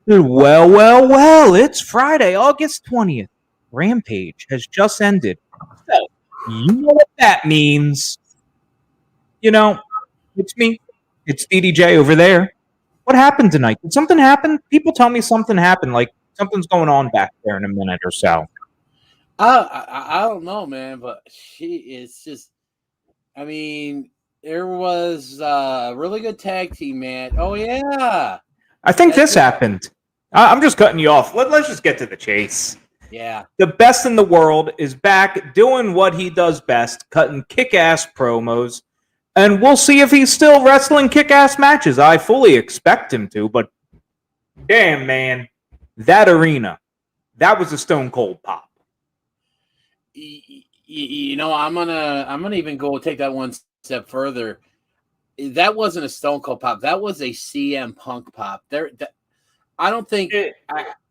Well, it's Friday, August 20th. Rampage has just ended. So, you know what that means. You know, it's me. It's DDJ over there. What happened tonight? Did something happen? People tell me something happened, like something's going on back there in a minute or so. I don't know, man, but she is just. I mean, there was a really good tag team match. Oh yeah, I think this happened. I'm just cutting you off. Let's just get to the chase. yeah. The best in the world is back doing what he does best, cutting kick-ass promos. And we'll see if he's still wrestling kick-ass matches. I fully expect him to, but damn, man, that arena, that was a stone cold pop. You know, I'm gonna even go take that one step further. That wasn't a Stone Cold pop. That was a CM Punk pop. I don't think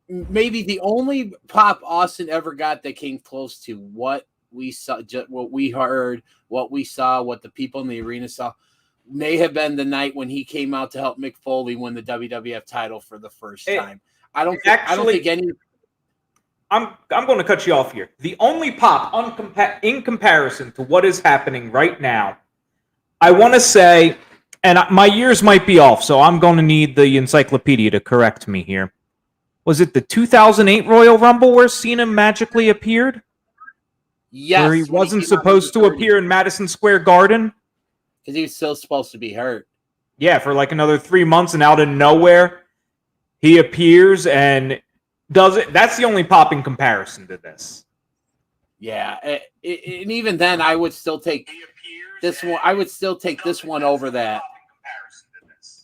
maybe the only pop Austin ever got that came close to what we saw, what we heard, what we saw, what the people in the arena saw, may have been the night when he came out to help Mick Foley win the WWF title for the first time. I don't think any. I'm going to cut you off here. The only pop in comparison to what is happening right now, I want to say, and my years might be off, so I'm going to need the encyclopedia to correct me here. Was it the 2008 Royal Rumble where Cena magically appeared? Yes. Where he wasn't supposed to appear in Madison Square Garden? Because he was still supposed to be hurt. Yeah, for like another 3 months, and out of nowhere, he appears and does it. That's the only pop in comparison to this. Yeah, and even then, I would still take this one. I would still take this one over that.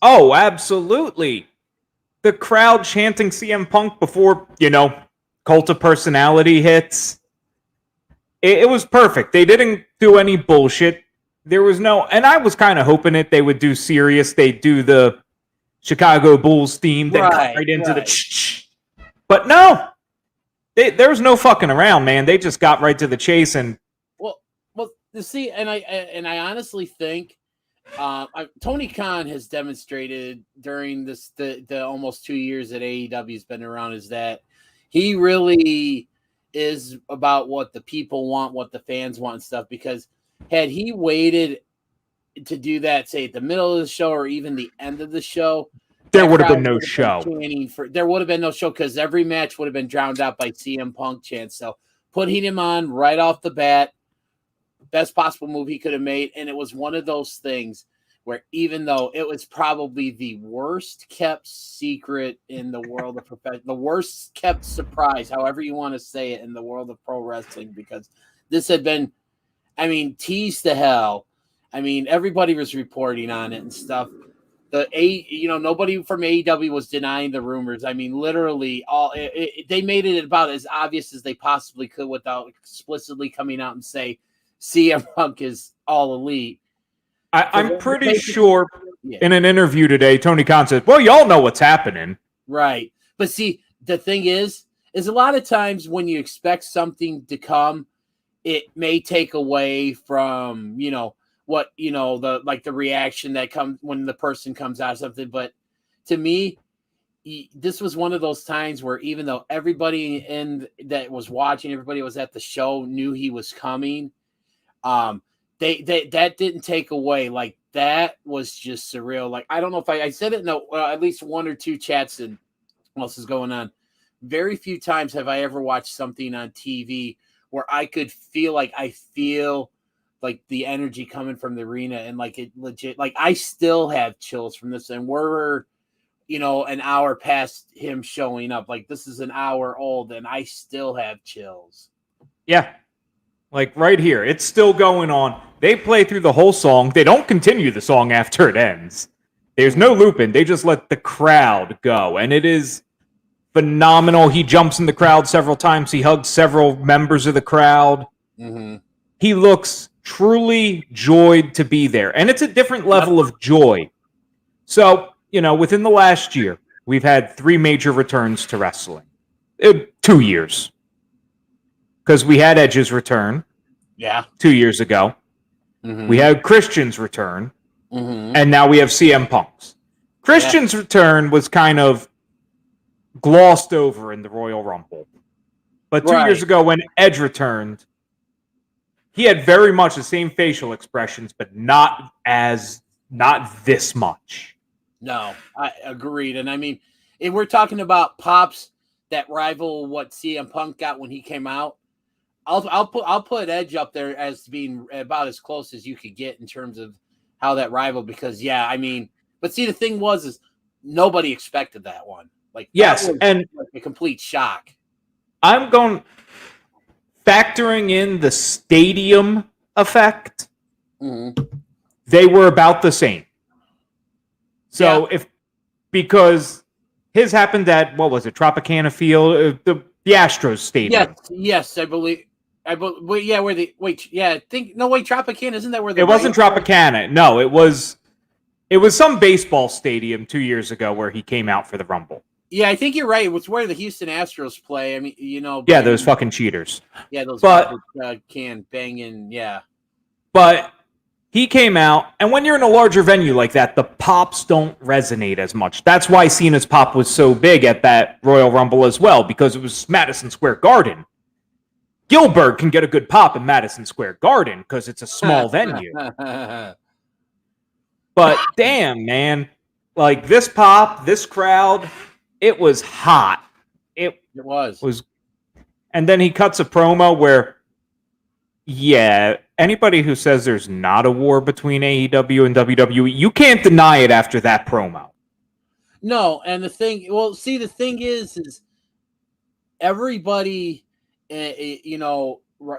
Oh, absolutely. The crowd chanting CM Punk before, Cult of Personality hits. It was perfect. They didn't do any bullshit. There was no, and I was kind of hoping they would do serious. They'd do the Chicago Bulls theme, then cut right into the. But no, there was no fucking around, man. They just got right to the chase, and well, you see, and I honestly think Tony Khan has demonstrated during the almost 2 years that AEW's been around is that he really is about what the people want, what the fans want and stuff. Because had he waited to do that, say at the middle of the show or even the end of the show, there would have been no show. There would have been no show because every match would have been drowned out by CM Punk chants. So putting him on right off the bat, best possible move he could have made. And it was one of those things where even though it was probably the worst kept secret in the world of professional, the worst kept surprise, however you want to say it, in the world of pro wrestling, because this had been, teased to hell. Everybody was reporting on it and stuff. Nobody from AEW was denying the rumors. Literally, they made it about as obvious as they possibly could without explicitly coming out and say CM Punk is all elite. I'm pretty sure in an interview today, Tony Khan said, well, y'all know what's happening. Right. But see, the thing is a lot of times when you expect something to come, it may take away from, what, the reaction that comes when the person comes out of something. But to me, this was one of those times where even though everybody that was watching, everybody was at the show knew he was coming, that didn't take away. Like, that was just surreal. Like, I don't know if I said it in at least one or two chats and what else is going on. Very few times have I ever watched something on TV where I could feel like the energy coming from the arena, and like it legit, like I still have chills from this, and we're, an hour past him showing up. Like, this is an hour old and I still have chills. Yeah. Like right here, it's still going on. They play through the whole song. They don't continue the song after it ends. There's no looping. They just let the crowd go. And it is phenomenal. He jumps in the crowd several times. He hugs several members of the crowd. Mm-hmm. He looks truly joyed to be there. And it's a different level of joy. So, within the last year, we've had 3 major returns to wrestling. 2 years. Because we had Edge's return 2 years ago. Mm-hmm. We had Christian's return. Mm-hmm. And now we have CM Punk's. Christian's return was kind of glossed over in the Royal Rumble. But 2 years ago when Edge returned, he had very much the same facial expressions, but not this much. No, I agreed. And I mean, if we're talking about pops that rival what CM Punk got when he came out, I'll put Edge up there as being about as close as you could get in terms of how that rival. Because I mean, but see, the thing is nobody expected that one. Like, yes, that was and like a complete shock. I'm going factoring in the stadium effect. Mm-hmm. They were about the same. So because his happened at, what was it, Tropicana Field, the Astros Stadium. Yes, I believe. Tropicana, isn't that where it wasn't Tropicana? No, it was some baseball stadium 2 years ago where he came out for the Rumble. Yeah, I think you're right. It was where the Houston Astros play. I mean, those fucking cheaters. Yeah, those can bang in. Yeah, but he came out, and when you're in a larger venue like that, the pops don't resonate as much. That's why Cena's pop was so big at that Royal Rumble as well, because it was Madison Square Garden. Gilbert can get a good pop in Madison Square Garden because it's a small venue. But damn, man, like this pop, this crowd, it was hot. It was. And then he cuts a promo where, anybody who says there's not a war between AEW and WWE, you can't deny it after that promo. No, and the thing is everybody,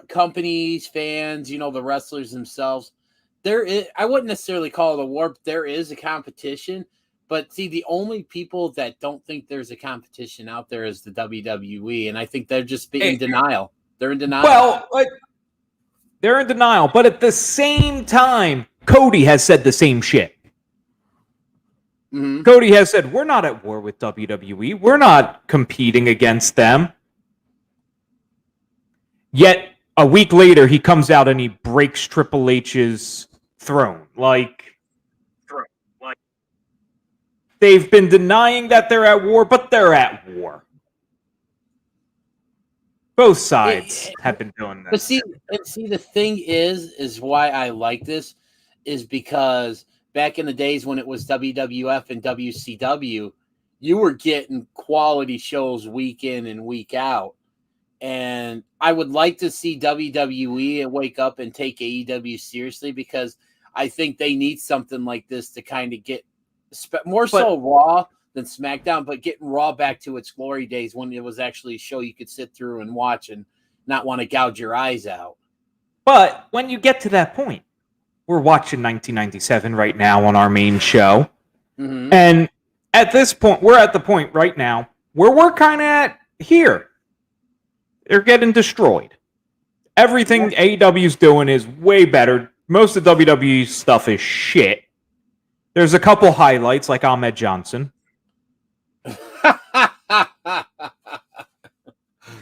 companies, fans, the wrestlers themselves, I wouldn't necessarily call it a war, but there is a competition. But see, the only people that don't think there's a competition out there is the WWE, and I think they're just in denial. They're in denial. Well, they're in denial, but at the same time, Cody has said the same shit. Mm-hmm. Cody has said, we're not at war with WWE. We're not competing against them. Yet, a week later, he comes out and he breaks Triple H's throne. They've been denying that they're at war, but they're at war. Both sides have been doing this. But see, the thing is why I like this is because back in the days when it was WWF and WCW, you were getting quality shows week in and week out. And I would like to see WWE wake up and take AEW seriously, because I think they need something like this to kind of get so Raw than SmackDown, but getting Raw back to its glory days when it was actually a show you could sit through and watch and not want to gouge your eyes out. But when you get to that point, we're watching 1997 right now on our main show. Mm-hmm. And at this point, we're at the point right now where we're kind of at here. They're getting destroyed. Everything AEW's doing is way better. Most of WWE's stuff is shit. There's a couple highlights like Ahmed Johnson.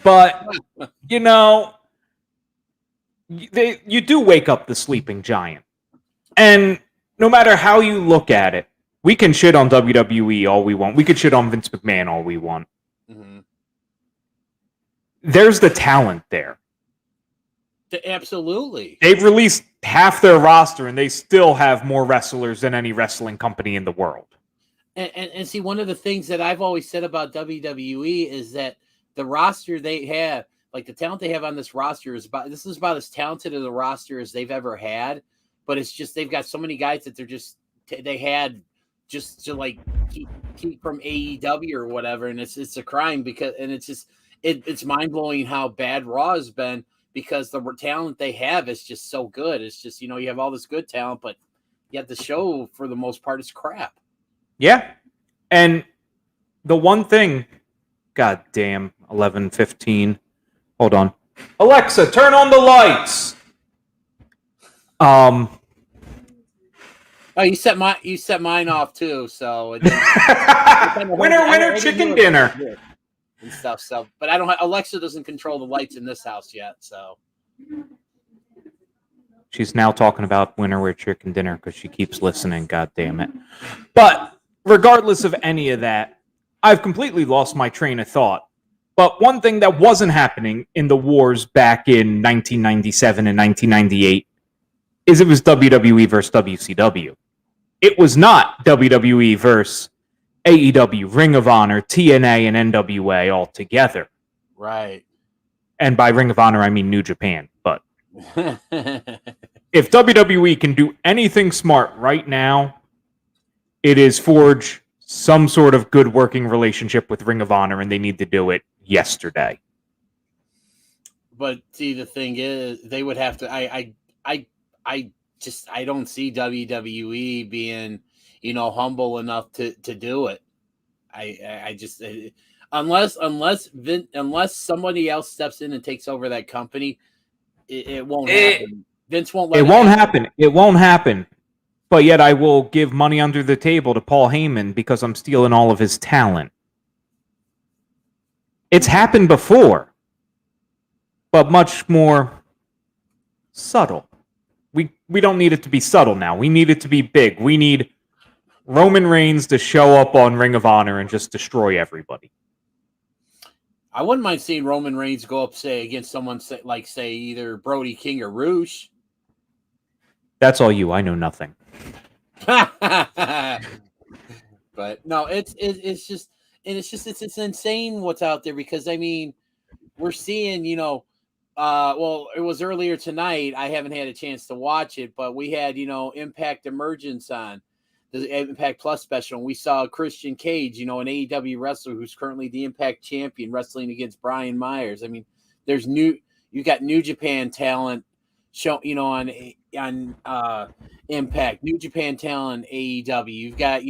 But, you do wake up the sleeping giant. And no matter how you look at it, we can shit on WWE all we want. We could shit on Vince McMahon all we want. Mm-hmm. There's the talent there. Absolutely. They've released half their roster, and they still have more wrestlers than any wrestling company in the world. And see, one of the things that I've always said about WWE is that the roster they have, like the talent they have on this roster, is about as talented of a roster as they've ever had. But it's just they've got so many guys that they had just to like keep from AEW or whatever, and it's a crime because it's mind blowing how bad Raw has been. Because the talent they have is just so good. It's just, you have all this good talent, but yet the show, for the most part, is crap. Yeah. And the one thing, God damn, 11:15. Hold on. Alexa, turn on the lights. Oh, you set mine off too, so winner chicken dinner. And stuff. So, but Alexa doesn't control the lights in this house yet. So she's now talking about winner chicken dinner because she keeps listening. God damn it! But regardless of any of that, I've completely lost my train of thought. But one thing that wasn't happening in the wars back in 1997 and 1998 is it was WWE versus WCW. It was not WWE versus AEW, Ring of Honor, TNA, and NWA all together. Right. And by Ring of Honor, I mean New Japan. But if WWE can do anything smart right now, it is forge some sort of good working relationship with Ring of Honor, and they need to do it yesterday. But see, the thing is, they would have to. I don't see WWE being, humble enough to do it. I just unless somebody else steps in and takes over that company, it won't happen. Vince won't let it won't happen. It won't happen. But yet I will give money under the table to Paul Heyman because I'm stealing all of his talent. It's happened before, but much more subtle. We don't need it to be subtle now. We need it to be big. We need Roman Reigns to show up on Ring of Honor and just destroy everybody. I wouldn't mind seeing Roman Reigns go up, say, against someone like either Brody King or Roosh. That's all you. I know nothing. But no, it's insane what's out there because we're seeing, it was earlier tonight. I haven't had a chance to watch it, but we had, Impact Emergence on the Impact Plus special. And we saw Christian Cage, an AEW wrestler who's currently the Impact champion wrestling against Brian Myers. You got New Japan talent show, on Impact, New Japan talent, AEW. You've got,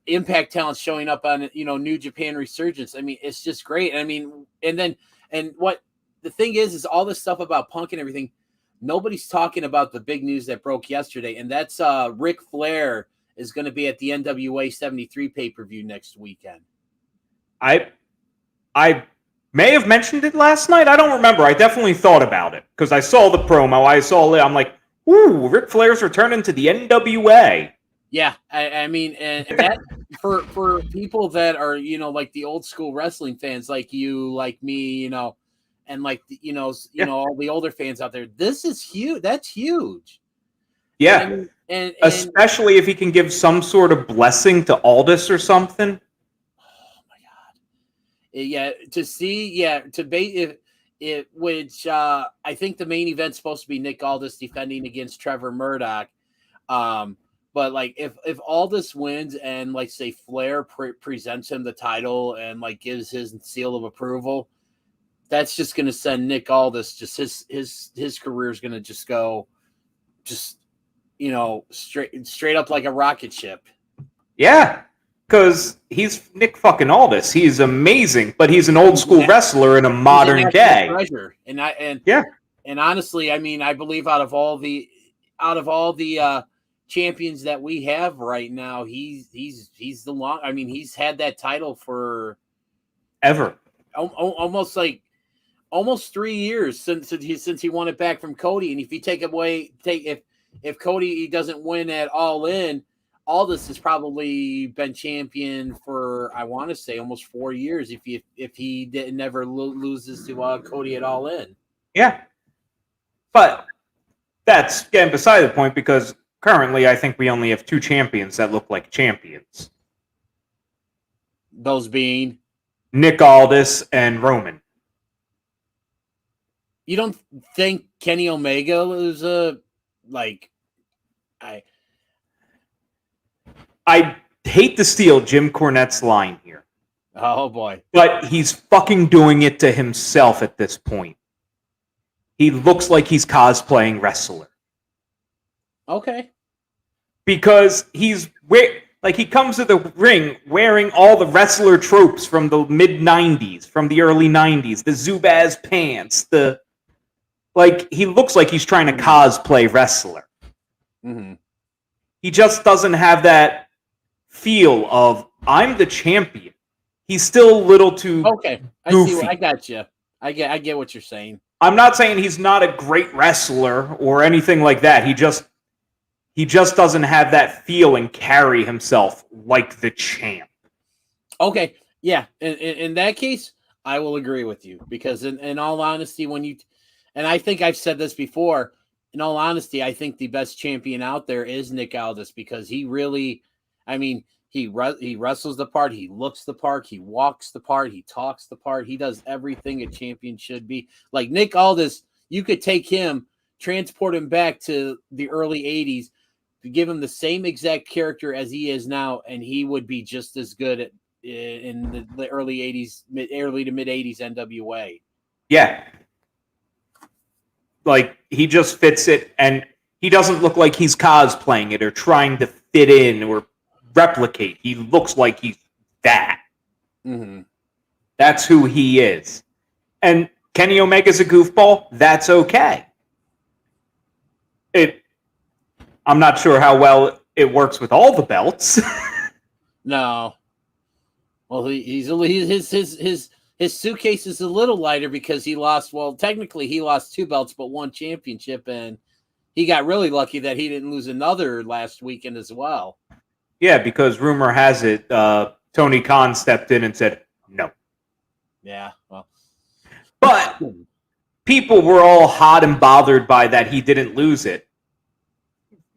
Impact talent showing up on, New Japan Resurgence. It's just great. And what the thing is all this stuff about Punk and everything, nobody's talking about the big news that broke yesterday. And that's Ric Flair is going to be at the NWA 73 pay-per-view next weekend. I may have mentioned it last night. I don't remember. I definitely thought about it because I saw the promo. I'm like, ooh, Ric Flair's returning to the NWA. Yeah, and that for people that are, like the old school wrestling fans, like you, like me, and like all the older fans out there, this is huge. That's huge. Yeah, and especially if he can give some sort of blessing to Aldis or something. Oh my God! Yeah, which I think the main event's supposed to be Nick Aldis defending against Trevor Murdoch. But like if Aldis wins and like say Flair presents him the title and like gives his seal of approval, that's just going to send Nick Aldis, just his career is going to just go straight up like a rocket ship. Yeah, because he's Nick fucking Aldis. He's amazing, but he's an old school wrestler in a modern day. Treasure. And honestly, I believe out of all the champions that we have right now, he's the long. He's had that title for ever, almost 3 years since he won it back from Cody. And if you if Cody doesn't win at All In, Aldis has probably been champion for I want to say almost 4 years. If he never loses to Cody at All In, yeah. But that's getting beside the point because currently, I think we only have two champions that look like champions. Those being Nick Aldis and Roman. You don't think Kenny Omega is I hate to steal Jim Cornette's line here. Oh boy. But he's fucking doing it to himself at this point. He looks like he's cosplaying wrestler. Okay. Because he comes to the ring wearing all the wrestler tropes from the mid-90s, from the early 90s, the Zubaz pants, he looks like he's trying to cosplay wrestler. Mm-hmm. He just doesn't have that feel of, I'm the champion. He's still a little too okay. goofy. I got you. I get what you're saying. I'm not saying he's not a great wrestler or anything like that. He just doesn't have that feel and carry himself like the champ. Okay, yeah. In that case, I will agree with you because in all honesty, and I think I've said this before, in all honesty, I think the best champion out there is Nick Aldis because he really, I mean, he wrestles the part, he looks the part, he walks the part, he talks the part, he does everything a champion should be. Like Nick Aldis, you could take him, transport him back to the early 80s, to give him the same exact character as he is now, and he would be just as good in the early 80s, early to mid 80s NWA. Yeah. Like, he just fits it, and he doesn't look like he's cosplaying it or trying to fit in or replicate. He looks like he's that. Mm-hmm. That's who he is. And Kenny Omega's a goofball. That's okay. I'm not sure how well it works with all the belts. No. Well, his suitcase is a little lighter because he lost. Well, technically, he lost 2 belts, but 1 championship, and he got really lucky that he didn't lose another last weekend as well. Yeah, because rumor has it, Tony Khan stepped in and said no. Yeah, well, but people were all hot and bothered by that he didn't lose it,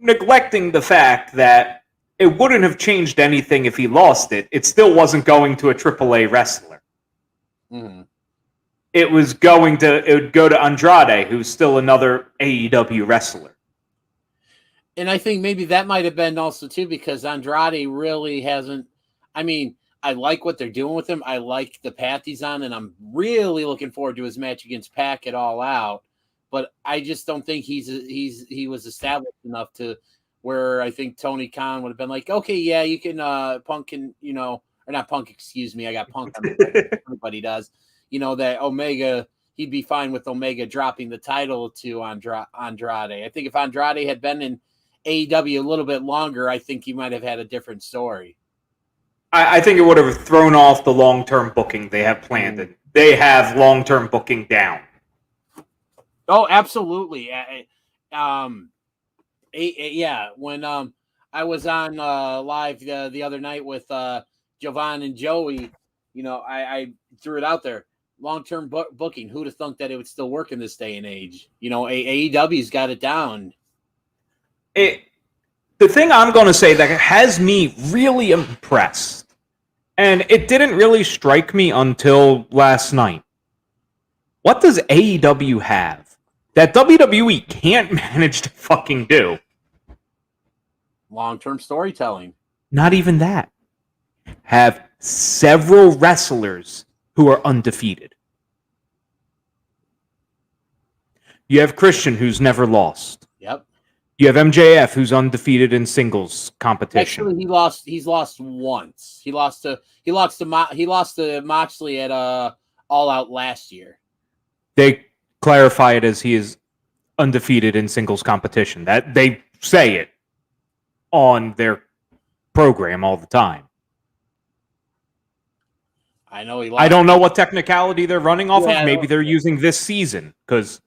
neglecting the fact that it wouldn't have changed anything if he lost it. It still wasn't going to a AAA wrestler. Mm-hmm. It would go to Andrade, who's still another AEW wrestler. And I think maybe that might have been also too because Andrade really hasn't. I mean, I like what they're doing with him. I like the path he's on, and I'm really looking forward to his match against Pac at All Out. But I just don't think he was established enough to where I think Tony Khan would have been like, okay, yeah, you can Punk can, or not Punk, excuse me, I got Punk on the everybody does. That Omega, he'd be fine with Omega dropping the title to Andrade. I think if Andrade had been in AEW a little bit longer, I think he might have had a different story. I think it would have thrown off the long-term booking they have planned. They have long-term booking down. Oh, absolutely. Yeah. When I was on live the other night with Jovan and Joey, I threw it out there. Long-term booking. Who'd have thunk that it would still work in this day and age? AEW's got it down. The thing I'm going to say that has me really impressed, and it didn't really strike me until last night. What does AEW have that WWE can't manage to fucking do? Long-term storytelling. Not even that. Have several wrestlers who are undefeated. You have Christian, who's never lost. Yep. You have MJF, who's undefeated in singles competition. Actually, he's lost once. He lost to Moxley at All Out last year. They clarify it as he is undefeated in singles competition. That they say it on their program all the time. I know he lost. I don't know what technicality they're running off of. Maybe they're using this season because.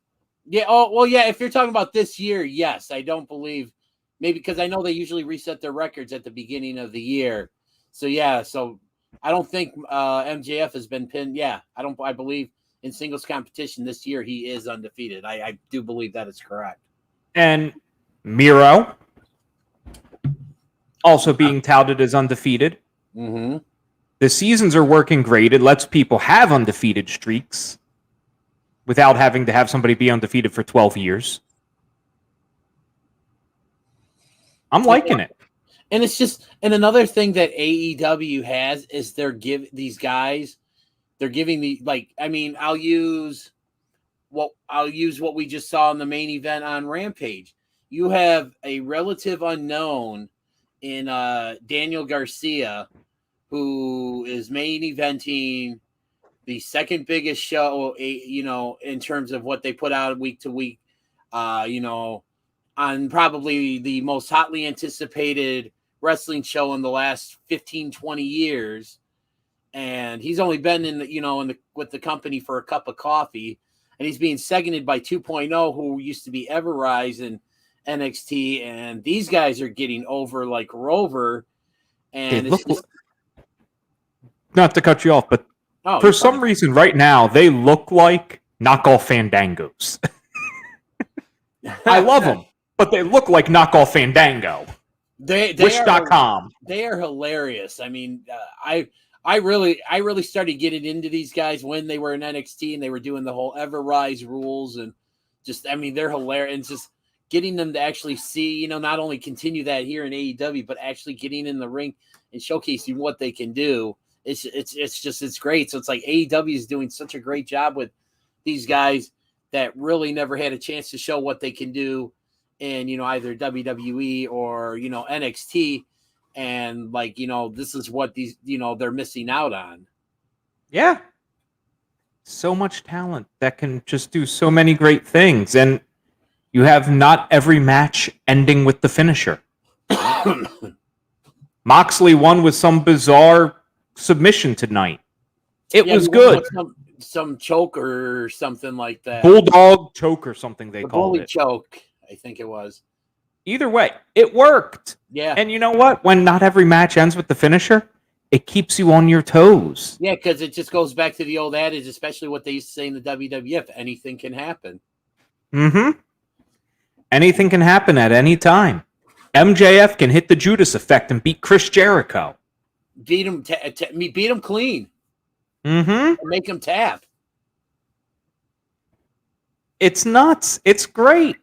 Yeah. Oh, well, yeah. If you're talking about this year, yes. I don't believe maybe because I know they usually reset their records at the beginning of the year. So yeah. So I don't think MJF has been pinned. Yeah. I believe in singles competition this year he is undefeated. I do believe that is correct. And Miro also being touted as undefeated. Mm-hmm. The seasons are working great. It lets people have undefeated streaks without having to have somebody be undefeated for 12 years. I'm liking it. And it's just, and another thing that AEW has is they're giving the, like, I mean, I'll use what we just saw in the main event on Rampage. You have a relative unknown in Daniel Garcia, who is main eventing the second biggest show, in terms of what they put out week to week, on probably the most hotly anticipated wrestling show in the last 15, 20 years. And he's only been with the company for a cup of coffee, and he's being seconded by 2.0, who used to be Everrise in NXT. And these guys are getting over like Rover. And not to cut you off, but for some reason right now, they look like knockoff Fandangos. I love them, but they look like knockoff Fandango. Wish.com. They are hilarious. I mean, I really started getting into these guys when they were in NXT and they were doing the whole Everrise rules and just, I mean, they're hilarious. And just getting them to actually see, you know, not only continue that here in AEW, but actually getting in the ring and showcasing what they can do. It's great. So it's like AEW is doing such a great job with these guys that really never had a chance to show what they can do in, you know, either WWE or, you know, NXT. And like, you know, this is what these, you know, they're missing out on. Yeah. So much talent that can just do so many great things. And you have not every match ending with the finisher. Moxley won with some bizarre submission tonight. It was good. Some choke or something like that. Bulldog choke or something they called it. Choke, I think it was. Either way, it worked. Yeah. And you know what? When not every match ends with the finisher, it keeps you on your toes. Yeah, because it just goes back to the old adage, especially what they used to say in the WWF, anything can happen. Mm-hmm. Anything can happen at any time. MJF can hit the Judas effect and beat Chris Jericho. Beat him clean. Mm-hmm. Make him tap. It's nuts. It's great.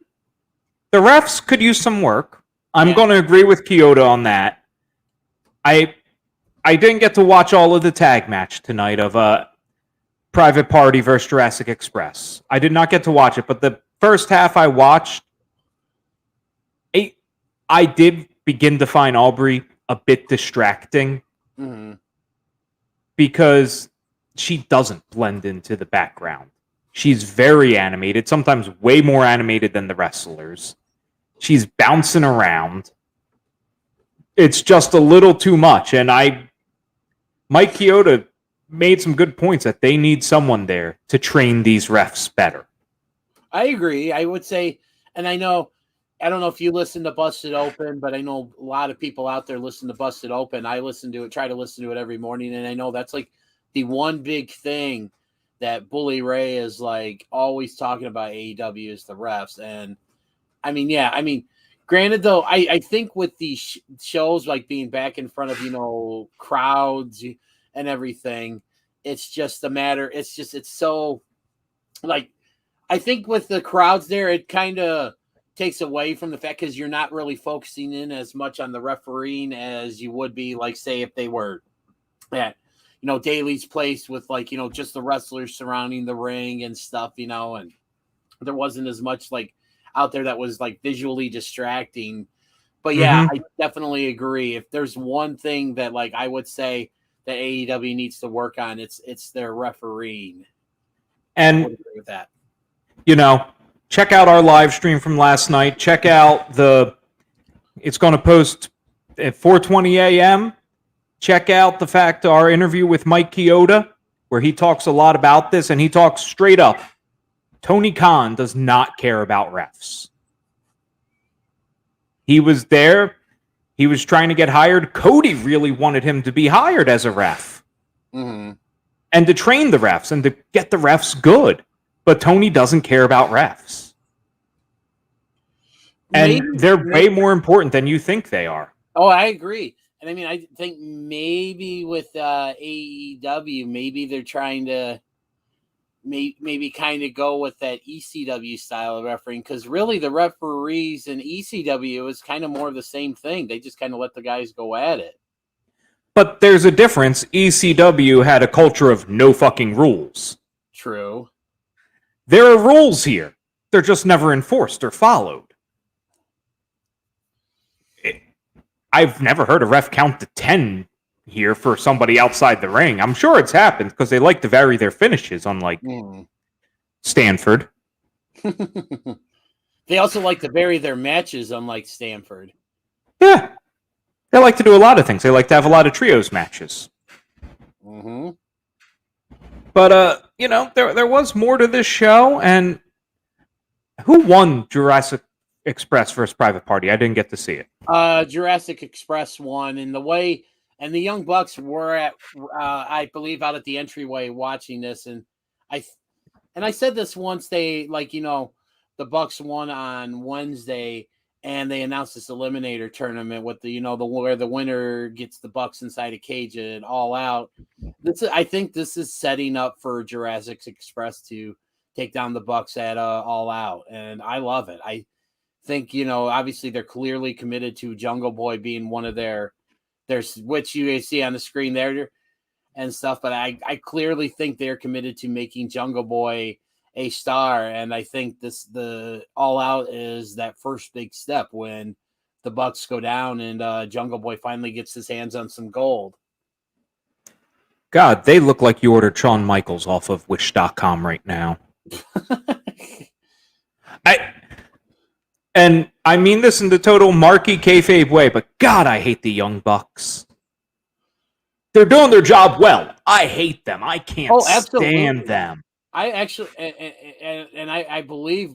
The refs could use some work. I'm going to agree with Kyoto on that. I didn't get to watch all of the tag match tonight of Private Party versus Jurassic Express. I did not get to watch it, but the first half I watched, I did begin to find Aubrey a bit distracting because she doesn't blend into the background. She's very animated, sometimes way more animated than the wrestlers. She's bouncing around. It's just a little too much. And Mike Chioda made some good points that they need someone there to train these refs better. I agree. I would say, and I don't know if you listen to Busted Open, but I know a lot of people out there listen to Busted Open. I try to listen to it every morning. And I know that's like the one big thing that Bully Ray is like always talking about AEW is the refs. And granted though, I think with these shows like being back in front of, you know, crowds and everything, it's just a matter. It's so like, I think with the crowds there, it kind of takes away from the fact because you're not really focusing in as much on the refereeing as you would be, like, say, if they were at, you know, Daly's place with, like, you know, just the wrestlers surrounding the ring and stuff, you know, and there wasn't as much like out there that was like visually distracting. But yeah, I definitely agree. If there's one thing that like I would say that AEW needs to work on, it's their refereeing. And I would agree with that. You know, check out our live stream from last night. Check out it's going to post at 4:20 a.m. Check out our interview with Mike Chioda, where he talks a lot about this, and he talks straight up. Tony Khan does not care about refs. He was there. He was trying to get hired. Cody really wanted him to be hired as a ref. And to train the refs and to get the refs good. But Tony doesn't care about refs. And they're way more important than you think they are. Oh, I agree. And I mean, I think maybe with AEW, maybe they're trying to maybe kind of go with that ECW style of refereeing, because really the referees in ECW is kind of more of the same thing. They just kind of let the guys go at it. But there's a difference. ECW had a culture of no fucking rules. True. There are rules here. They're just never enforced or followed. I've never heard a ref count to 10 here for somebody outside the ring. I'm sure it's happened because they like to vary their finishes, unlike Stanford. They also like to vary their matches, unlike Stanford. Yeah. They like to do a lot of things. They like to have a lot of trios matches. But, you know, there was more to this show, and who won Jurassic Express versus Private Party? I didn't get to see it. Jurassic Express won, and the way And the Young Bucks were at, I believe, out at the entryway watching this, and I said this once they the Bucks won on Wednesday, and they announced this eliminator tournament with the where the winner gets the Bucks inside a cage and All Out. I think this is setting up for Jurassic Express to take down the Bucks at All Out, and I love it. I think obviously they're clearly committed to Jungle Boy being one of their which you see on the screen there and stuff, but I clearly think they're committed to making Jungle Boy a star, and I think the All Out is that first big step when the Bucks go down and Jungle Boy finally gets his hands on some gold. God, they look like you ordered Shawn Michaels off of Wish.com right now. I mean this in the total Marky kayfabe way, but God, I hate the Young Bucks. They're doing their job well. I hate them. I can't stand them. I actually, and I believe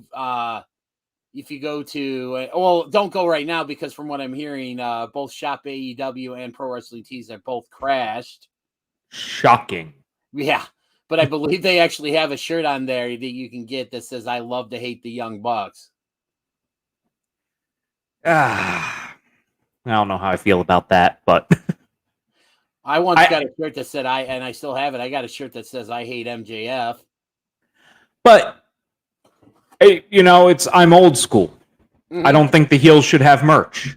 if you go to, don't go right now because from what I'm hearing, both Shop AEW and Pro Wrestling Tees have both crashed. Shocking. Yeah, but I believe they actually have a shirt on there that you can get that says "I love to hate the Young Bucks." I don't know how I feel about that, but I once got a shirt that said I still have it. I got a shirt that says "I hate MJF." But I'm old school. Mm-hmm. I don't think the heels should have merch.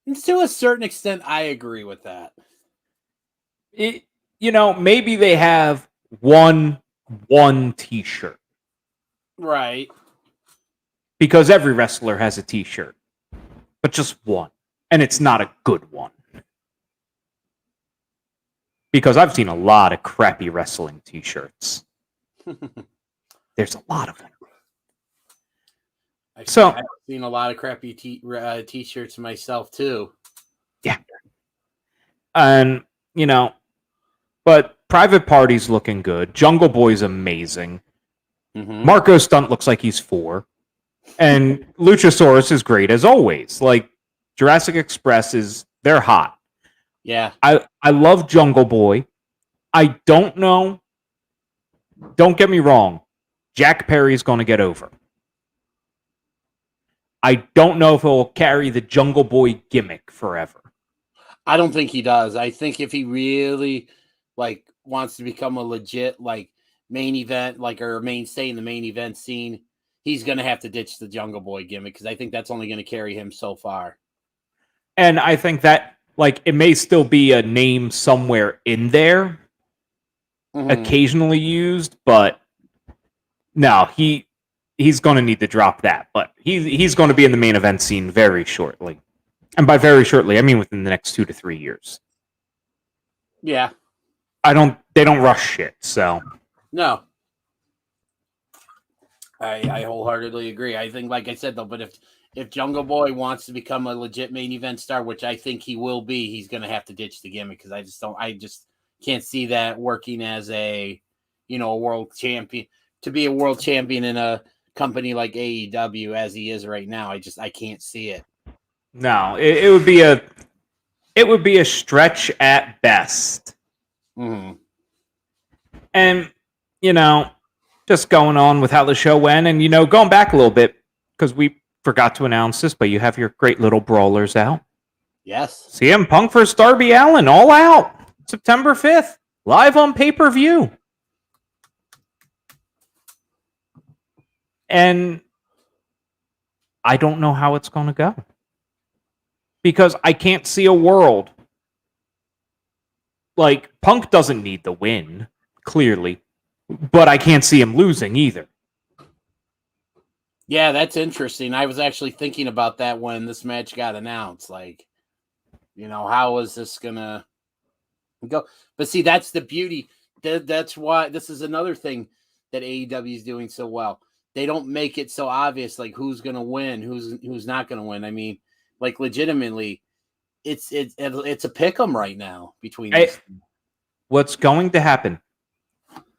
And to a certain extent, I agree with that. Maybe they have one T-shirt, right? Because every wrestler has a T-shirt, but just one, and it's not a good one. Because I've seen a lot of crappy wrestling T-shirts. There's a lot of them. I've seen a lot of crappy T-shirts myself too. Yeah, and but Private Party's looking good. Jungle Boy's amazing. Mm-hmm. Marco Stunt looks like he's 4. And Luchasaurus is great as always. Like Jurassic Express they're hot. Yeah. I love Jungle Boy. I don't know. Don't get me wrong. Jack Perry's going to get over. I don't know if he'll carry the Jungle Boy gimmick forever. I don't think he does. I think if he really wants to become a legit main event or mainstay in the main event scene, he's going to have to ditch the Jungle Boy gimmick because I think that's only going to carry him so far. And I think that it may still be a name somewhere in there, occasionally used, but no, he's going to need to drop that. But he's going to be in the main event scene very shortly. And by very shortly, I mean within the next 2 to 3 years. Yeah. They don't rush shit, so. No. I wholeheartedly agree. I think, like I said, though, but if Jungle Boy wants to become a legit main event star, which I think he will be, he's going to have to ditch the gimmick because I just can't see that working as a world champion. To be a world champion in a company like AEW as he is right now, I can't see it. No, it would be a stretch at best. Mm-hmm. And just going on with how the show went, and going back a little bit because we forgot to announce this, but you have your great little brawlers out. Yes, CM Punk versus Darby Allin, All Out, September 5th, live on pay-per-view. And I don't know how it's going to go. Because I can't see a world. Punk doesn't need the win, clearly. But I can't see him losing either. Yeah, that's interesting. I was actually thinking about that when this match got announced. How is this going to go? But see, that's the beauty. That's why this is another thing that AEW is doing so well. They don't make it so obvious, who's going to win, who's not going to win. I mean, legitimately, it's a pick 'em right now between these. What's going to happen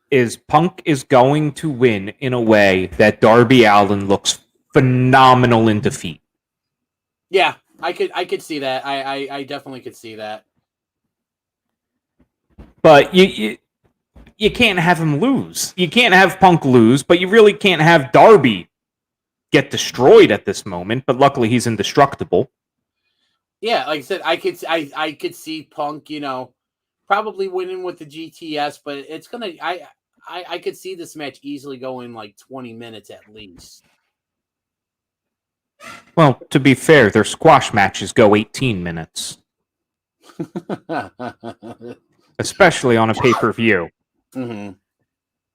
is Punk is going to win in a way that Darby Allin looks phenomenal in defeat. Yeah, I could see that. I definitely could see that. But you can't have him lose. You can't have Punk lose, but you really can't have Darby get destroyed at this moment. But luckily, he's indestructible. Yeah, like I said, I could see Punk, probably winning with the GTS, but it's gonna I could see this match easily going like 20 minutes at least. Well, to be fair, their squash matches go 18 minutes, especially on a pay-per-view. Mm-hmm.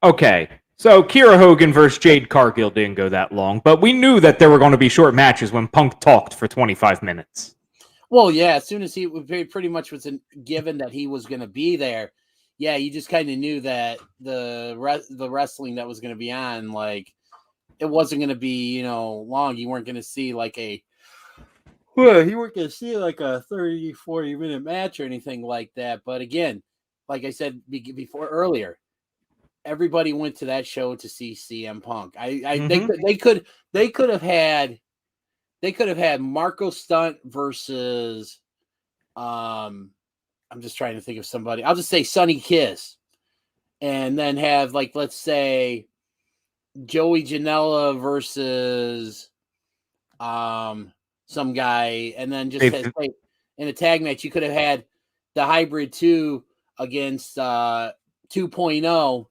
Okay, so Keira Hogan versus Jade Cargill didn't go that long, but we knew that there were going to be short matches when Punk talked for 25 minutes. Well, yeah, as soon as he pretty much was given that he was going to be there, yeah, you just kind of knew that the wrestling that was going to be on, like, it wasn't going to be, long. You weren't going to see like you weren't going to see like a 30, 40-minute match or anything like that. But again, like I said before earlier, everybody went to that show to see CM Punk. They could have had Marco Stunt versus I'm just trying to think of somebody. I'll just say Sonny Kiss. And then have, like, let's say Joey Janela versus some guy, and then just in a tag match, you could have had the Hybrid 2 against 2.0,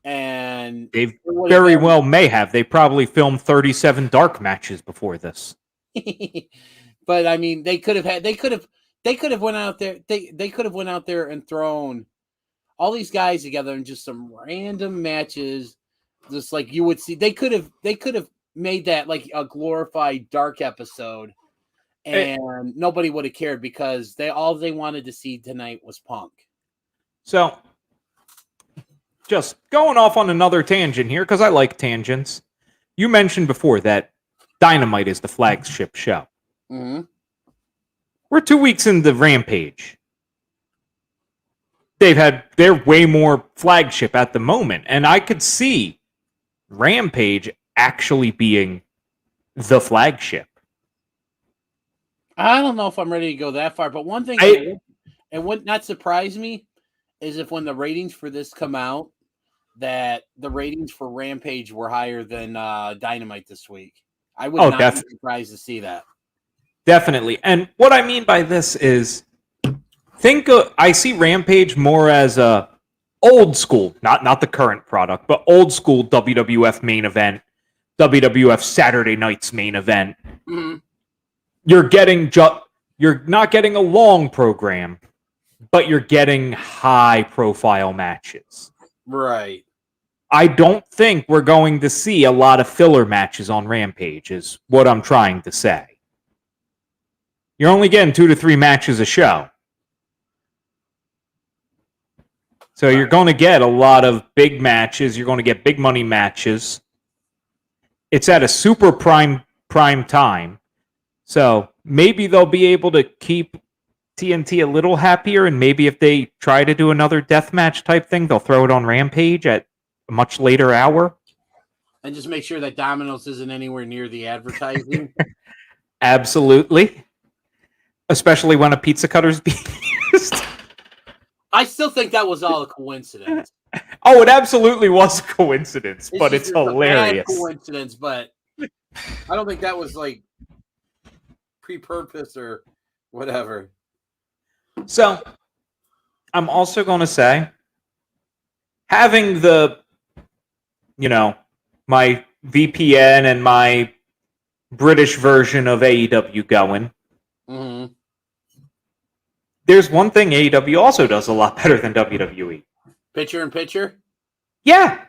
and they very well may have. They probably filmed 37 dark matches before this. But I mean, they could have went out there. They could have went out there and thrown all these guys together in just some random matches, just like you would see. They could have made that like a glorified dark episode, and nobody would have cared because all they wanted to see tonight was Punk. So, just going off on another tangent here because I like tangents. You mentioned before that Dynamite is the flagship show. Mm-hmm. We're 2 weeks into Rampage. They're way more flagship at the moment, and I could see Rampage actually being the flagship. I don't know if I'm ready to go that far, but one thing it would not surprise me is if when the ratings for this come out, that the ratings for Rampage were higher than Dynamite this week. I would not be surprised to see that. Definitely. And what I mean by this is, I see Rampage more as a old school, not the current product, but old school WWF main event, WWF Saturday Night's main event. Mm-hmm. You're not getting a long program, but you're getting high profile matches. Right. I don't think we're going to see a lot of filler matches on Rampage, is what I'm trying to say. You're only getting 2 to 3 matches a show. So you're going to get a lot of big matches. You're going to get big money matches. It's at a super prime time. So maybe they'll be able to keep TNT a little happier, and maybe if they try to do another deathmatch type thing, they'll throw it on Rampage at a much later hour. And just make sure that Domino's isn't anywhere near the advertising. Absolutely. Especially when a pizza cutter's being used. I still think that was all a coincidence. Oh, it absolutely was a coincidence, but it's hilarious. A bad coincidence, but I don't think that was like pre-purpose or whatever. So, I'm also going to say, having my VPN and my British version of AEW going, mm-hmm. There's one thing AEW also does a lot better than WWE. Picture-in-picture? Yeah.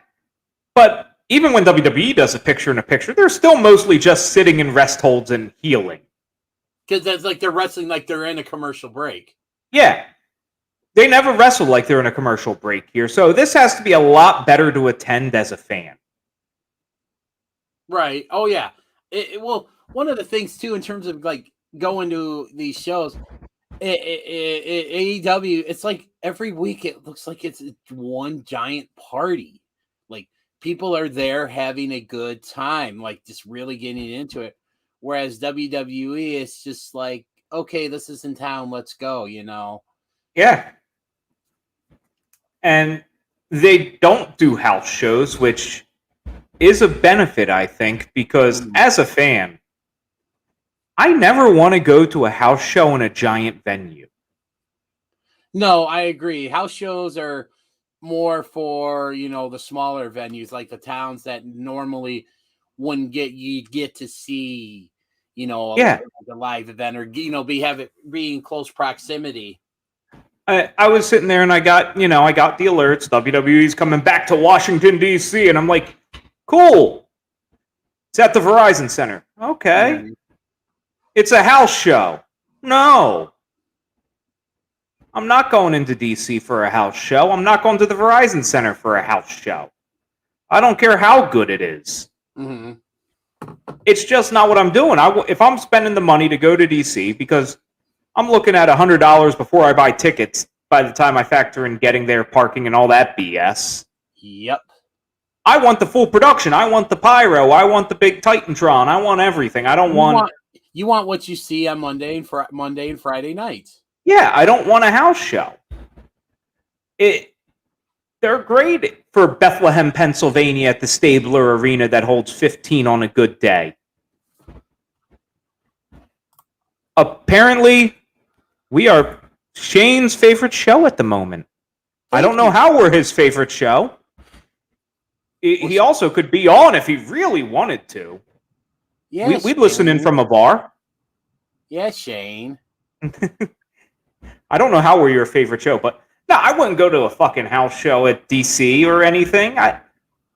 But even when WWE does a picture-in-a-picture, they're still mostly just sitting in rest holds and healing. Because that's like they're wrestling like they're in a commercial break. Yeah. They never wrestle like they're in a commercial break here. So this has to be a lot better to attend as a fan. Right. Oh, yeah. Well, one of the things, too, in terms of like going to these shows, AEW, it's like every week it looks like it's one giant party. Like people are there having a good time, like just really getting into it. Whereas WWE, it's just like, okay, this is in town, let's go, you know. Yeah. And they don't do house shows, which is a benefit, I think, because as a fan, I never want to go to a house show in a giant venue. No, I agree. House shows are more for, you know, the smaller venues, like the towns that normally wouldn't get to see, you know, Yeah. a live event, or, you know, be in close proximity. I was sitting there and I got the alerts. WWE's coming back to Washington, D.C. And I'm like, cool. It's at the Verizon Center. Okay. It's a house show. No. I'm not going into D.C. for a house show. I'm not going to the Verizon Center for a house show. I don't care how good it is. Mm-hmm. It's just not what I'm doing. If I'm spending the money to go to D.C., because I'm looking at $100 before I buy tickets by the time I factor in getting there, parking, and all that BS. Yep. I want the full production. I want the pyro. I want the big Titantron. I want everything. I don't want... You want what you see on Monday and Friday nights. Yeah, I don't want a house show. They're great for Bethlehem, Pennsylvania at the Stabler Arena that holds 15 on a good day. Apparently, we are Shane's favorite show at the moment. I don't know how we're his favorite show. He also could be on if he really wanted to. Yeah, we'd listen in from a bar. Yeah, Shane. I don't know how we're your favorite show, but no, I wouldn't go to a fucking house show at DC or anything.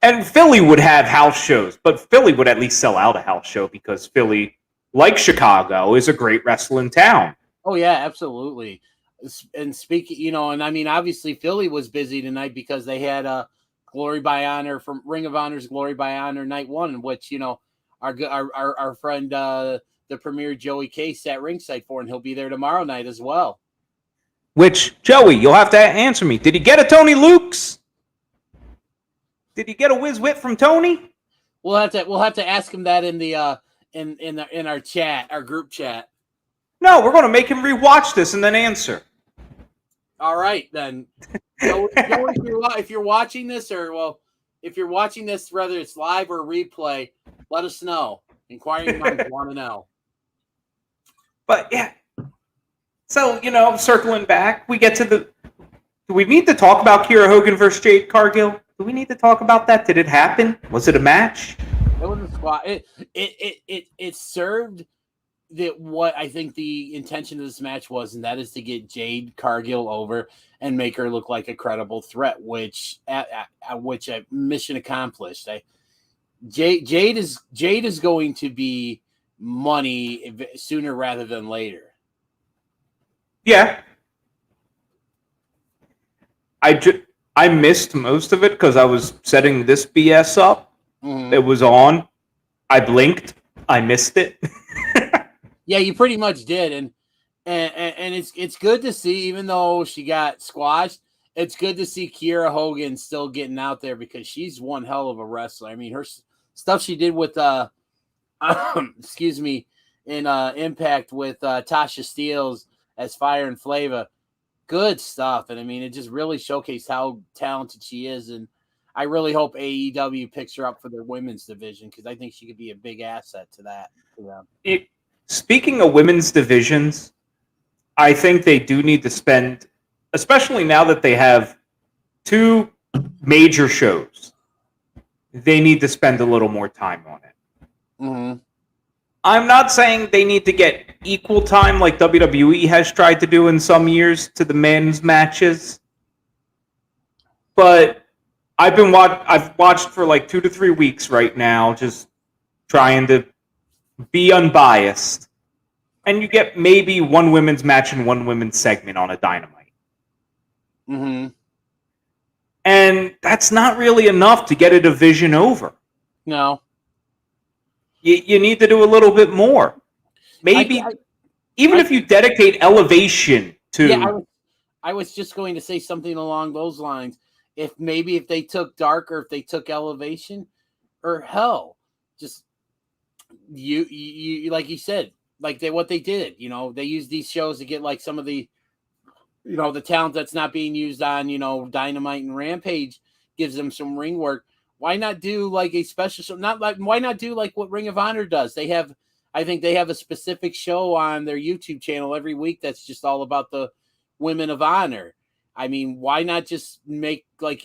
And Philly would have house shows, but Philly would at least sell out a house show because Philly, like Chicago, is a great wrestling town. Oh yeah, absolutely. And speaking, you know, and I mean, obviously Philly was busy tonight because they had a Glory by Honor from Ring of Honor's Glory by Honor Night 1, which, you know, our friend, the premier Joey K sat ringside for, and he'll be there tomorrow night as well. Which, Joey, you'll have to answer me. Did he get a Tony Luke's? Did he get a whiz whip from Tony? We'll have to ask him that in the in our chat, our group chat. No, we're going to make him rewatch this and then answer. All right, then. So, if you're watching this, if you're watching this, whether it's live or replay, let us know. Inquiring minds want to know. But yeah, so, you know, circling back, we get to do we need to talk about Keira Hogan versus Jade Cargill? Do we need to talk about that? Did it happen? Was it a match? It was a squat. It served what I think the intention of this match was, and that is to get Jade Cargill over and make her look like a credible threat, which mission accomplished. Jade is going to be money sooner rather than later. Yeah. I missed most of it because I was setting this BS up. Mm-hmm. It was on. I blinked. I missed it. Yeah, you pretty much did, and it's good to see, even though she got squashed, it's good to see Keira Hogan still getting out there because she's one hell of a wrestler. I mean, her stuff she did with excuse me, in Impact with Tasha Steelz as Fire and Flava, good stuff. And I mean, it just really showcased how talented she is, and I really hope AEW picks her up for their women's division because I think she could be a big asset to that. Yeah. Speaking of women's divisions, I think they do need to spend, especially now that they have two major shows, they need to spend a little more time on it. Mm-hmm. I'm not saying they need to get equal time like WWE has tried to do in some years to the men's matches, but I've watched for like 2 to 3 weeks right now, just trying to be unbiased, and you get maybe one women's match and one women's segment on a Dynamite. Mm-hmm. And that's not really enough to get a division over. No. You need to do a little bit more. Maybe, even if you dedicate Elevation to... Yeah, I was just going to say something along those lines. If they took Dark, or if they took Elevation, or hell, just you like you said, like what they did, they use these shows to get like some of the, the talent that's not being used on, Dynamite and Rampage, gives them some ring work. Why not do like a special show? Why not do like what Ring of Honor does? I think they have a specific show on their YouTube channel every week that's just all about the Women of Honor. I mean, why not just make like,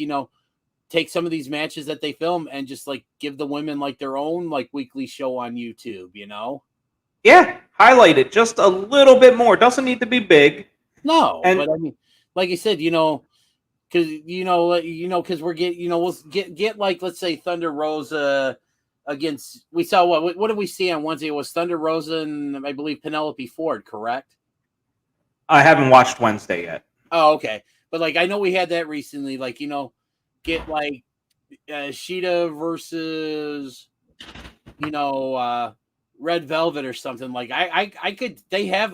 take some of these matches that they film and just like give the women like their own like weekly show on YouTube, Yeah, highlight it just a little bit more. Doesn't need to be big. No, but I mean, like I said, because because we're we'll get like, let's say Thunder Rosa against, we saw what did we see on Wednesday? It was Thunder Rosa and I believe Penelope Ford, correct? I haven't watched Wednesday yet. Oh, okay. But like I know we had that recently, like get like Sheeta versus Red Velvet or something. Like I could, they have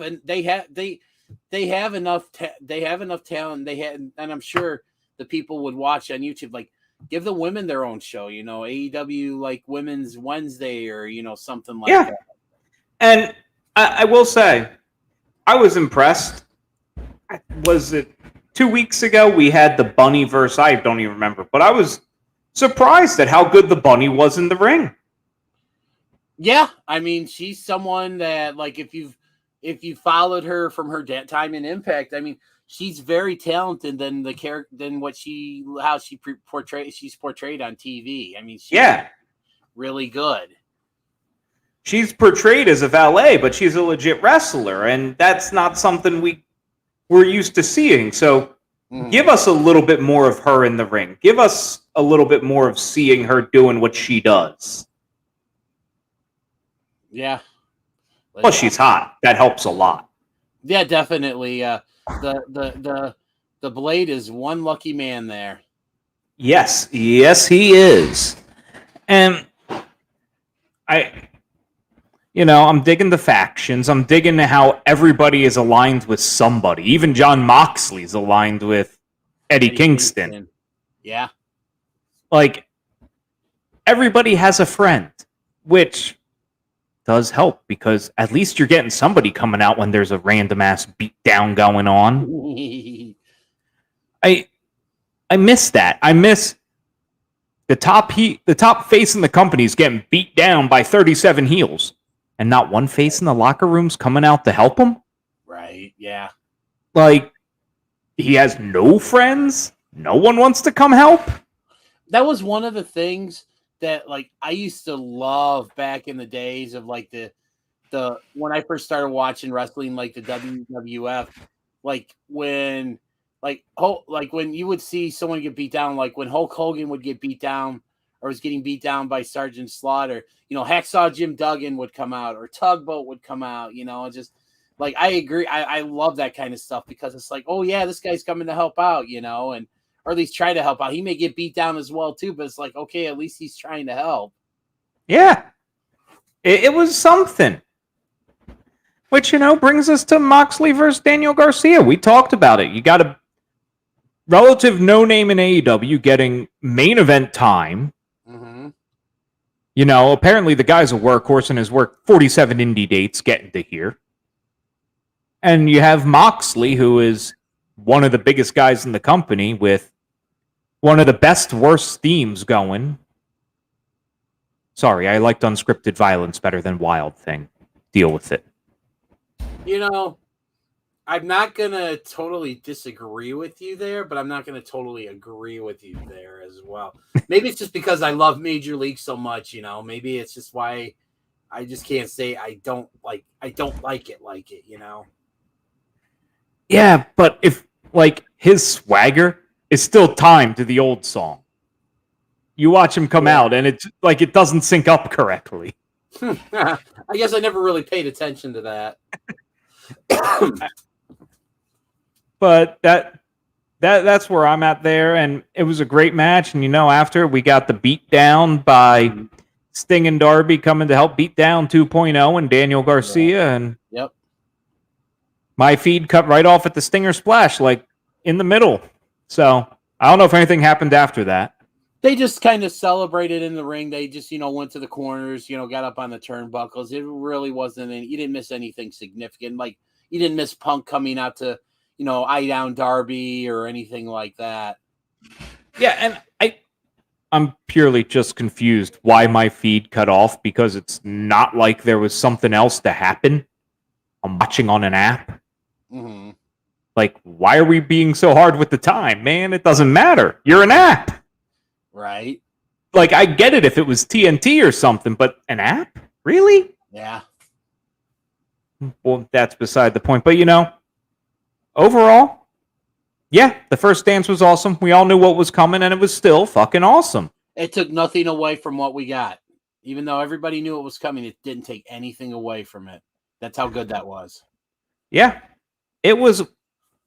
enough talent, and I'm sure the people would watch on YouTube. Like give the women their own show, AEW like Women's Wednesday or something like that. And I will say I was impressed. Was it 2 weeks ago we had the Bunny verse? I don't even remember, but I was surprised at how good the Bunny was in the ring. Yeah, I mean, she's someone that like if you followed her from her time in Impact, I mean, she's very talented than the character than she's portrayed on TV. I mean, she's really good. She's portrayed as a valet, but she's a legit wrestler, and that's not something we're used to seeing. So give us a little bit more of her in the ring. Give us a little bit more of seeing her doing what she does. Yeah. Plus, she's hot. That helps a lot. Yeah, definitely. The Blade is one lucky man there. Yes, he is. And I'm digging the factions. I'm digging how everybody is aligned with somebody. Even John Moxley's aligned with Eddie Kingston. Yeah. Like, everybody has a friend, which does help because at least you're getting somebody coming out when there's a random ass beat down going on. I miss that. I miss the top face in the company is getting beat down by 37 heels, and not one face in the locker room's coming out to help him. Right? Yeah. Like he has no friends. No one wants to come help. That was one of the things that like I used to love back in the days of like the when I first started watching wrestling, like the WWF, like when when you would see someone get beat down, like when Hulk Hogan would get beat down or was getting beat down by Sergeant Slaughter, Hacksaw Jim Duggan would come out or Tugboat would come out, just like I agree. I love that kind of stuff because it's like, oh yeah, this guy's coming to help out, and or at least try to help out. He may get beat down as well too, but it's like, okay, at least he's trying to help. Yeah. It was something. Which, brings us to Moxley versus Daniel Garcia. We talked about it. You got a relative no-name in AEW getting main event time. Mm-hmm. Apparently the guy's a workhorse and has worked 47 indie dates getting to here. And you have Moxley, who is one of the biggest guys in the company with one of the best, worst themes going. Sorry, I liked Unscripted Violence better than Wild Thing. Deal with it. I'm not going to totally disagree with you there, but I'm not going to totally agree with you there as well. Maybe it's just because I love Major League so much, Maybe it's just why I just can't say I don't like it, Yeah, but if, his swagger is still timed to the old song. You watch him come out, and it's like it doesn't sync up correctly. I guess I never really paid attention to that. But that's where I'm at there, and it was a great match. And after we got the beat down by Sting and Darby coming to help beat down 2.0 and Daniel Garcia, and my feed cut right off at the Stinger Splash, like in the middle. So I don't know if anything happened after that. They just kind of celebrated in the ring. They just, went to the corners, got up on the turnbuckles. It really wasn't you didn't miss anything significant. Like, you didn't miss Punk coming out to, eye down Darby or anything like that. Yeah, and I'm purely just confused why my feed cut off, because it's not like there was something else to happen. I'm watching on an app. Mm-hmm. Like, why are we being so hard with the time, man? It doesn't matter. You're an app. Right. Like, I get it if it was TNT or something, but an app? Really? Yeah. Well, that's beside the point. But, overall, yeah, the first dance was awesome. We all knew what was coming, and it was still fucking awesome. It took nothing away from what we got. Even though everybody knew it was coming, it didn't take anything away from it. That's how good that was. Yeah. It was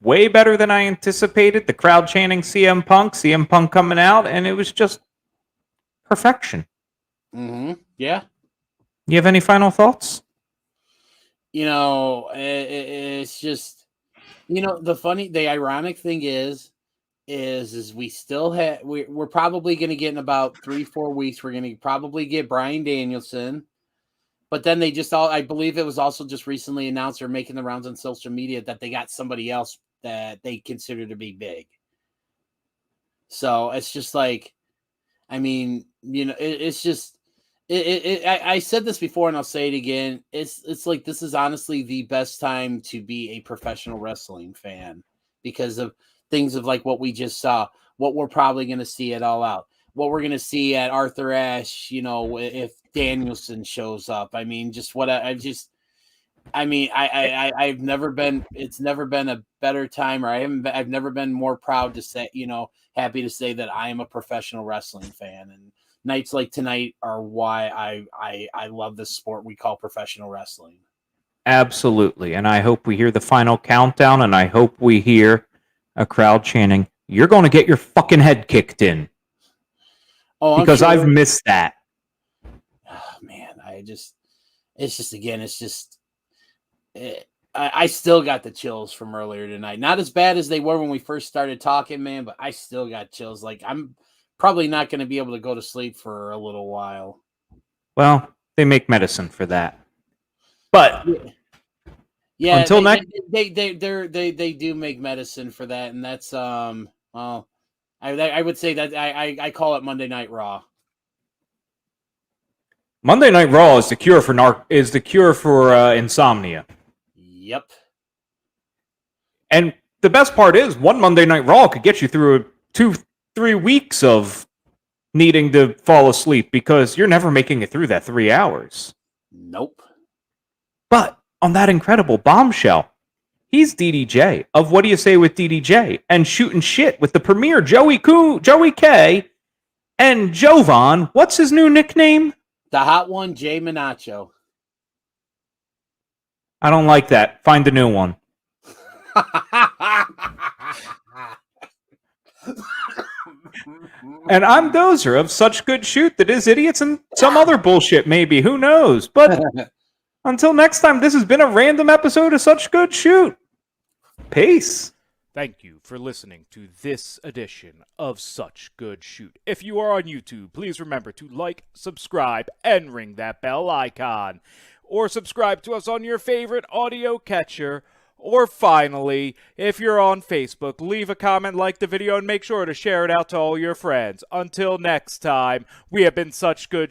way better than I anticipated. The crowd chanting CM Punk coming out, and it was just perfection. Mm-hmm. Yeah. You have any final thoughts? It's just, the ironic thing is we still have, we're probably going to get in about 3-4 weeks. We're going to probably get Bryan Danielson. But then I believe it was also just recently announced or making the rounds on social media that they got somebody else that they consider to be big. So it's just like, I mean, it's just, I said this before and I'll say it again. It's like, this is honestly the best time to be a professional wrestling fan because of things of like what we just saw, what we're probably going to see at All Out, what we're going to see at Arthur Ashe, if Danielson shows up. I mean, just what I've never been, it's never been a better time, or I've never been more proud to say, happy to say that I am a professional wrestling fan. And nights like tonight are why I love this sport we call professional wrestling. Absolutely. And I hope we hear the final countdown, and I hope we hear a crowd chanting, "You're going to get your fucking head kicked in." Oh, because sure. I've missed that. Oh, man, I still got the chills from earlier tonight. Not as bad as they were when we first started talking, man, but I still got chills. Like, I'm probably not going to be able to go to sleep for a little while. Well, they make medicine for that. But yeah, until next, they do make medicine for that, and that's well, I would say that I call it Monday Night Raw. Monday Night Raw is the cure for insomnia. Yep. And the best part is, one Monday Night Raw could get you through 2-3 weeks of needing to fall asleep because you're never making it through that 3 hours. Nope. But on that incredible bombshell, he's DDJ of What Do You Say with DDJ and shooting shit with the premier Joey K and Jovan. What's his new nickname? The hot one, Jay Minacho. I don't like that. Find a new one. And I'm Dozer of Such Good Shoot that is idiots and some other bullshit maybe. Who knows? But until next time, this has been a random episode of Such Good Shoot. Peace. Thank you for listening to this edition of Such Good Shoot. If you are on YouTube, please remember to like, subscribe, and ring that bell icon. Or subscribe to us on your favorite audio catcher. Or finally, if you're on Facebook, leave a comment, like the video, and make sure to share it out to all your friends. Until next time, we have been Such Good Shoot.